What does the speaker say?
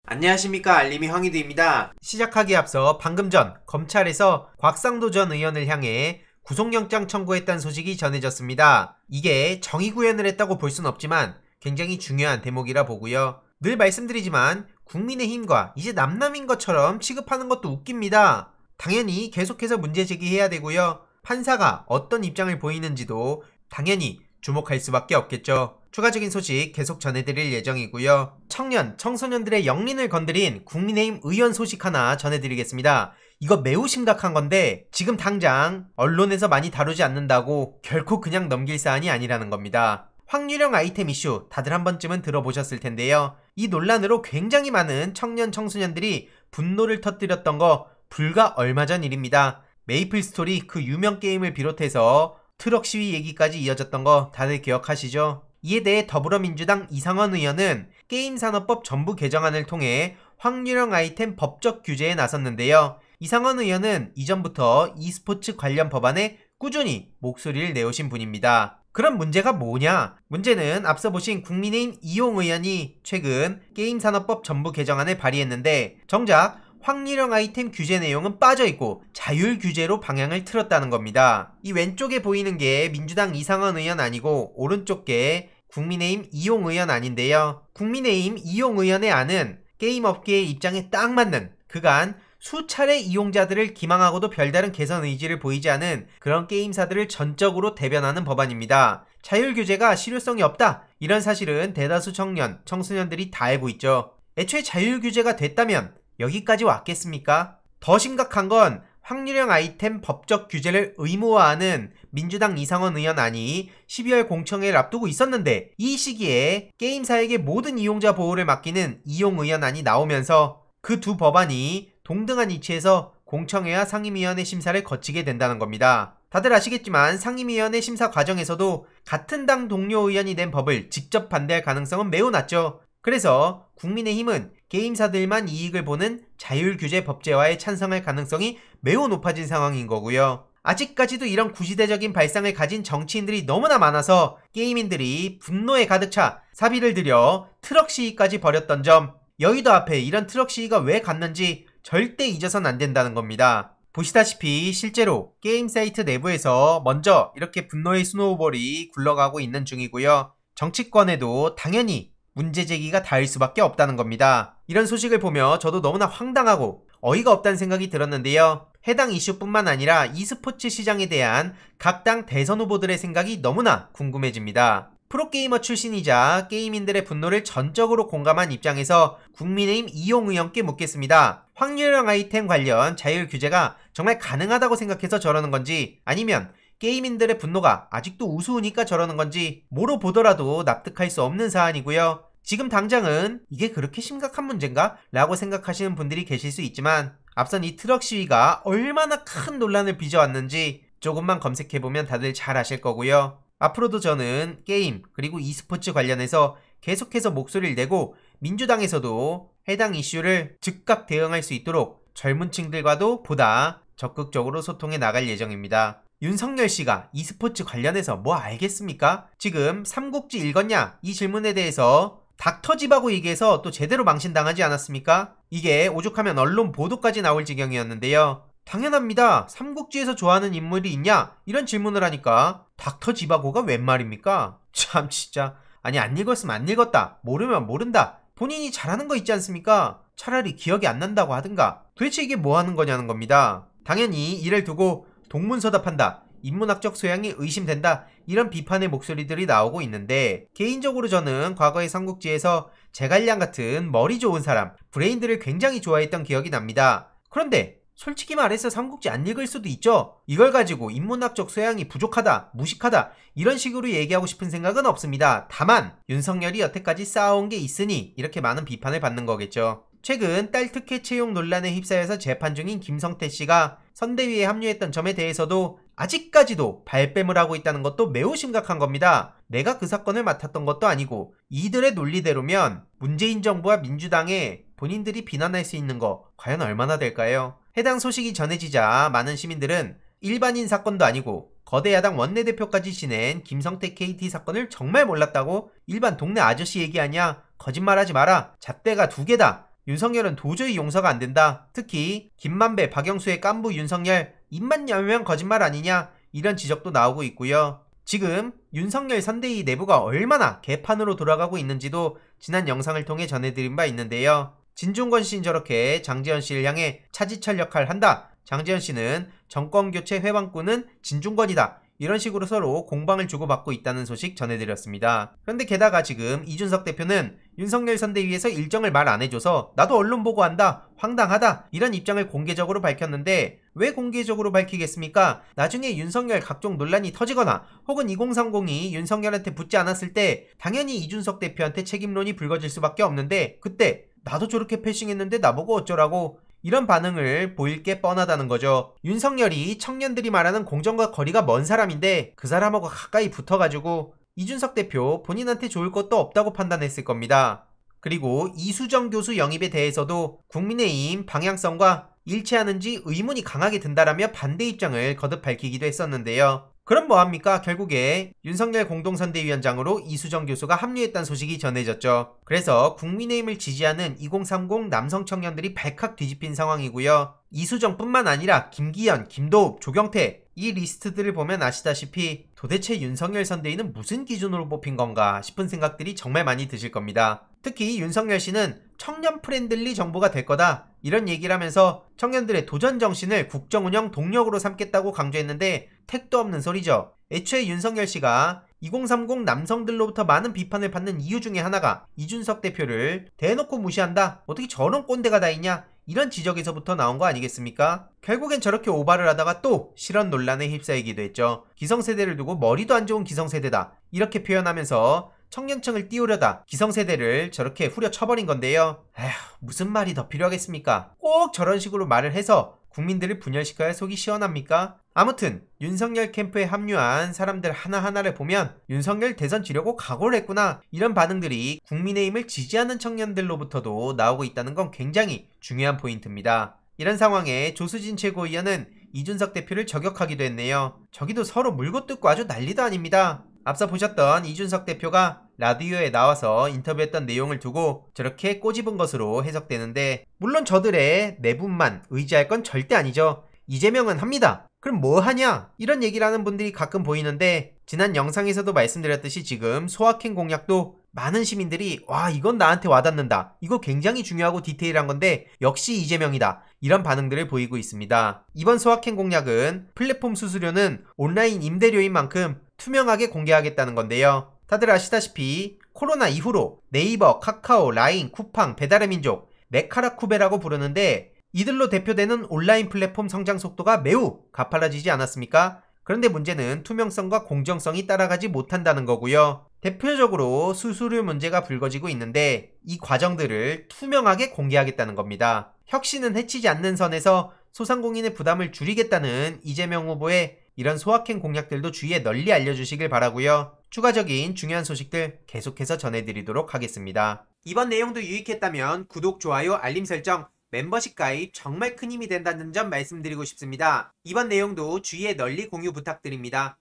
안녕하십니까, 알림이 황희두입니다. 시작하기에 앞서 방금 전 검찰에서 곽상도 전 의원을 향해 구속영장 청구했다는 소식이 전해졌습니다. 이게 정의구현을 했다고 볼 순 없지만 굉장히 중요한 대목이라 보고요. 늘 말씀드리지만 국민의힘과 이제 남남인 것처럼 취급하는 것도 웃깁니다. 당연히 계속해서 문제 제기해야 되고요. 판사가 어떤 입장을 보이는지도 당연히 주목할 수밖에 없겠죠. 추가적인 소식 계속 전해드릴 예정이고요. 청년, 청소년들의 영린을 건드린 국민의힘 의원 소식 하나 전해드리겠습니다. 이거 매우 심각한 건데 지금 당장 언론에서 많이 다루지 않는다고 결코 그냥 넘길 사안이 아니라는 겁니다. 확률형 아이템 이슈 다들 한 번쯤은 들어보셨을 텐데요. 이 논란으로 굉장히 많은 청년, 청소년들이 분노를 터뜨렸던 거 불과 얼마 전 일입니다. 메이플 스토리 그 유명 게임을 비롯해서 트럭 시위 얘기까지 이어졌던 거 다들 기억하시죠? 이에 대해 더불어민주당 이상원 의원은 게임산업법 전부 개정안을 통해 확률형 아이템 법적 규제에 나섰는데요. 이상원 의원은 이전부터 e스포츠 관련 법안에 꾸준히 목소리를 내오신 분입니다. 그럼 문제가 뭐냐? 문제는 앞서 보신 국민의힘 이용 의원이 최근 게임산업법 전부 개정안을 발의했는데 정작 확률형 아이템 규제 내용은 빠져있고 자율 규제로 방향을 틀었다는 겁니다. 이 왼쪽에 보이는 게 민주당 이상원 의원 아니고 오른쪽 게 국민의힘 이용 의원 아닌데요. 국민의힘 이용 의원의 안은 게임업계의 입장에 딱 맞는 그간 수차례 이용자들을 기망하고도 별다른 개선 의지를 보이지 않은 그런 게임사들을 전적으로 대변하는 법안입니다. 자율규제가 실효성이 없다. 이런 사실은 대다수 청년, 청소년들이 다 알고 있죠. 애초에 자율규제가 됐다면 여기까지 왔겠습니까? 더 심각한 건 확률형 아이템 법적 규제를 의무화하는 민주당 이상원 의원 안이 12월 공청회를 앞두고 있었는데 이 시기에 게임사에게 모든 이용자 보호를 맡기는 이용 의원 안이 나오면서 그 두 법안이 동등한 위치에서 공청회와 상임위원회 심사를 거치게 된다는 겁니다. 다들 아시겠지만 상임위원회 심사 과정에서도 같은 당 동료 의원이 낸 법을 직접 반대할 가능성은 매우 낮죠. 그래서 국민의힘은 게임사들만 이익을 보는 자율규제 법제화에 찬성할 가능성이 매우 높아진 상황인 거고요. 아직까지도 이런 구시대적인 발상을 가진 정치인들이 너무나 많아서 게이민들이 분노에 가득 차 사비를 들여 트럭 시위까지 벌였던 점, 여의도 앞에 이런 트럭 시위가 왜 갔는지 절대 잊어선 안 된다는 겁니다. 보시다시피 실제로 게임 사이트 내부에서 먼저 이렇게 분노의 스노우볼이 굴러가고 있는 중이고요. 정치권에도 당연히 문제 제기가 닿을 수밖에 없다는 겁니다. 이런 소식을 보며 저도 너무나 황당하고 어이가 없다는 생각이 들었는데요. 해당 이슈뿐만 아니라 e스포츠 시장에 대한 각 당 대선 후보들의 생각이 너무나 궁금해집니다. 프로게이머 출신이자 게이민들의 분노를 전적으로 공감한 입장에서 국민의힘 이용 의원께 묻겠습니다. 확률형 아이템 관련 자율 규제가 정말 가능하다고 생각해서 저러는 건지 아니면 게이민들의 분노가 아직도 우스우니까 저러는 건지 뭐로 보더라도 납득할 수 없는 사안이고요. 지금 당장은 이게 그렇게 심각한 문제인가? 라고 생각하시는 분들이 계실 수 있지만 앞선 이 트럭 시위가 얼마나 큰 논란을 빚어왔는지 조금만 검색해보면 다들 잘 아실 거고요. 앞으로도 저는 게임 그리고 e스포츠 관련해서 계속해서 목소리를 내고 민주당에서도 해당 이슈를 즉각 대응할 수 있도록 젊은 층들과도 보다 적극적으로 소통해 나갈 예정입니다. 윤석열 씨가 e스포츠 관련해서 뭐 알겠습니까? 지금 삼국지 읽었냐? 이 질문에 대해서 닥터집하고 얘기해서 또 제대로 망신당하지 않았습니까? 이게 오죽하면 언론 보도까지 나올 지경이었는데요. 당연합니다. 삼국지에서 좋아하는 인물이 있냐? 이런 질문을 하니까 닥터지바고가 웬 말입니까? 참 진짜. 아니 안 읽었으면 안 읽었다. 모르면 모른다. 본인이 잘하는 거 있지 않습니까? 차라리 기억이 안 난다고 하든가. 도대체 이게 뭐 하는 거냐는 겁니다. 당연히 이를 두고 동문서답한다. 인문학적 소양이 의심된다. 이런 비판의 목소리들이 나오고 있는데 개인적으로 저는 과거의 삼국지에서 제갈량 같은 머리 좋은 사람, 브레인들을 굉장히 좋아했던 기억이 납니다. 그런데 솔직히 말해서 삼국지 안 읽을 수도 있죠. 이걸 가지고 인문학적 소양이 부족하다, 무식하다 이런 식으로 얘기하고 싶은 생각은 없습니다. 다만 윤석열이 여태까지 쌓아온 게 있으니 이렇게 많은 비판을 받는 거겠죠. 최근 딸 특혜 채용 논란에 휩싸여서 재판 중인 김성태 씨가 선대위에 합류했던 점에 대해서도 아직까지도 발뺌을 하고 있다는 것도 매우 심각한 겁니다. 내가 그 사건을 맡았던 것도 아니고 이들의 논리대로면 문재인 정부와 민주당에 본인들이 비난할 수 있는 거 과연 얼마나 될까요? 해당 소식이 전해지자 많은 시민들은 일반인 사건도 아니고 거대 야당 원내대표까지 지낸 김성태 KT 사건을 정말 몰랐다고? 일반 동네 아저씨 얘기 아니야? 거짓말하지 마라. 잣대가 두 개다. 윤석열은 도저히 용서가 안 된다. 특히 김만배, 박영수의 깐부 윤석열 입만 열면 거짓말 아니냐 이런 지적도 나오고 있고요. 지금 윤석열 선대위 내부가 얼마나 개판으로 돌아가고 있는지도 지난 영상을 통해 전해드린 바 있는데요. 진중권 씨는 저렇게 장제원 씨를 향해 차지철 역할을 한다. 장제원 씨는 정권교체 회방꾼은 진중권이다. 이런 식으로 서로 공방을 주고받고 있다는 소식 전해드렸습니다. 그런데 게다가 지금 이준석 대표는 윤석열 선대위에서 일정을 말 안 해줘서 나도 언론 보고한다. 황당하다. 이런 입장을 공개적으로 밝혔는데 왜 공개적으로 밝히겠습니까? 나중에 윤석열 각종 논란이 터지거나 혹은 2030이 윤석열한테 붙지 않았을 때 당연히 이준석 대표한테 책임론이 불거질 수밖에 없는데 그때 나도 저렇게 패싱했는데 나보고 어쩌라고 이런 반응을 보일 게 뻔하다는 거죠. 윤석열이 청년들이 말하는 공정과 거리가 먼 사람인데 그 사람하고 가까이 붙어가지고 이준석 대표 본인한테 좋을 것도 없다고 판단했을 겁니다. 그리고 이수정 교수 영입에 대해서도 국민의힘 방향성과 일치하는지 의문이 강하게 든다라며 반대 입장을 거듭 밝히기도 했었는데요. 그럼 뭐합니까? 결국에 윤석열 공동선대위원장으로 이수정 교수가 합류했다는 소식이 전해졌죠. 그래서 국민의힘을 지지하는 2030 남성 청년들이 발칵 뒤집힌 상황이고요. 이수정뿐만 아니라 김기현, 김도읍, 조경태 이 리스트들을 보면 아시다시피 도대체 윤석열 선대위는 무슨 기준으로 뽑힌 건가 싶은 생각들이 정말 많이 드실 겁니다. 특히 윤석열 씨는 청년 프렌들리 정부가 될 거다 이런 얘기를 하면서 청년들의 도전 정신을 국정운영 동력으로 삼겠다고 강조했는데 택도 없는 소리죠. 애초에 윤석열 씨가 2030 남성들로부터 많은 비판을 받는 이유 중에 하나가 이준석 대표를 대놓고 무시한다. 어떻게 저런 꼰대가 다 있냐. 이런 지적에서부터 나온 거 아니겠습니까? 결국엔 저렇게 오바를 하다가 또 실언 논란에 휩싸이기도 했죠. 기성세대를 두고 머리도 안 좋은 기성세대다. 이렇게 표현하면서 청년층을 띄우려다 기성세대를 저렇게 후려쳐버린 건데요. 에휴, 무슨 말이 더 필요하겠습니까? 꼭 저런 식으로 말을 해서 국민들을 분열시켜야 속이 시원합니까? 아무튼 윤석열 캠프에 합류한 사람들 하나하나를 보면 윤석열 대선 지려고 각오를 했구나 이런 반응들이 국민의힘을 지지하는 청년들로부터도 나오고 있다는 건 굉장히 중요한 포인트입니다. 이런 상황에 조수진 최고위원은 이준석 대표를 저격하기도 했네요. 저기도 서로 물고 뜯고 아주 난리도 아닙니다. 앞서 보셨던 이준석 대표가 라디오에 나와서 인터뷰했던 내용을 두고 저렇게 꼬집은 것으로 해석되는데 물론 저들의 내분만 의지할 건 절대 아니죠. 이재명은 합니다. 그럼 뭐 하냐? 이런 얘기를 하는 분들이 가끔 보이는데 지난 영상에서도 말씀드렸듯이 지금 소확행 공약도 많은 시민들이 와 이건 나한테 와닿는다. 이거 굉장히 중요하고 디테일한 건데 역시 이재명이다. 이런 반응들을 보이고 있습니다. 이번 소확행 공약은 플랫폼 수수료는 온라인 임대료인 만큼 투명하게 공개하겠다는 건데요. 다들 아시다시피 코로나 이후로 네이버, 카카오, 라인, 쿠팡, 배달의 민족, 메카라쿠베라고 부르는데 이들로 대표되는 온라인 플랫폼 성장 속도가 매우 가팔라지지 않았습니까? 그런데 문제는 투명성과 공정성이 따라가지 못한다는 거고요. 대표적으로 수수료 문제가 불거지고 있는데 이 과정들을 투명하게 공개하겠다는 겁니다. 혁신은 해치지 않는 선에서 소상공인의 부담을 줄이겠다는 이재명 후보의 이런 소확행 공약들도 주위에 널리 알려주시길 바라고요. 추가적인 중요한 소식들 계속해서 전해드리도록 하겠습니다. 이번 내용도 유익했다면 구독, 좋아요, 알림 설정, 멤버십 가입 정말 큰 힘이 된다는 점 말씀드리고 싶습니다. 이번 내용도 주위에 널리 공유 부탁드립니다.